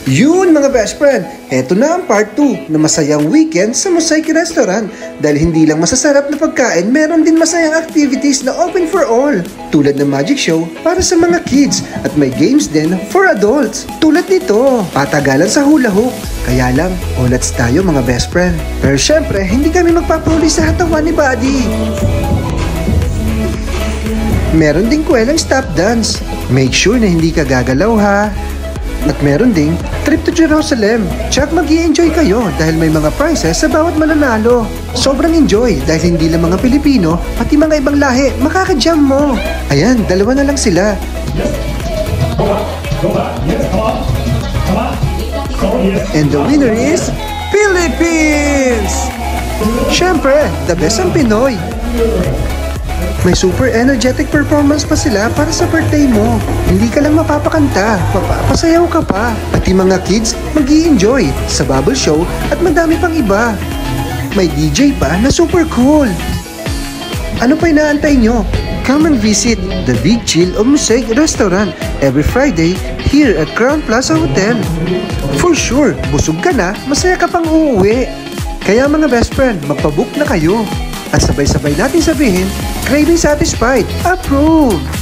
Yun mga best friend, eto na ang part 2 na masayang weekend sa Mosaic Restaurant. Dahil hindi lang masasarap na pagkain, meron din masayang activities na open for all. Tulad ng magic show para sa mga kids at may games din for adults. Tulad nito, patagalan sa hula hoop. Kaya lang, ulats tayo mga best friend. Pero syempre, hindi kami magpapahuli sa hatawan ni Buddy. Meron ding kwelang stop dance. Make sure na hindi ka gagalaw ha. At meron ding trip to Jerusalem. Tsak mag-i-enjoy kayo dahil may mga prizes sa bawat mananalo. Sobrang enjoy dahil hindi lang mga Pilipino, pati mga ibang lahi makaka-jam mo. Ayan, dalawa na lang sila. And the winner is Philippines! Syempre, the best ang Pinoy. May super energetic performance pa sila para sa birthday mo. Hindi ka lang mapapakanta, mapapasayaw ka pa. Pati mga kids mag-i-enjoy sa bubble show at madami pang iba. May DJ pa na super cool. Ano pa inaantay nyo? Come and visit the Big Chill of Mosaic Restaurant every Friday here at Crown Plaza Hotel. For sure, busog ka na, masaya ka pang uuwi. Kaya mga best friend, magpabook na kayo. At sabay-sabay natin sabihin, craving satisfied, approved!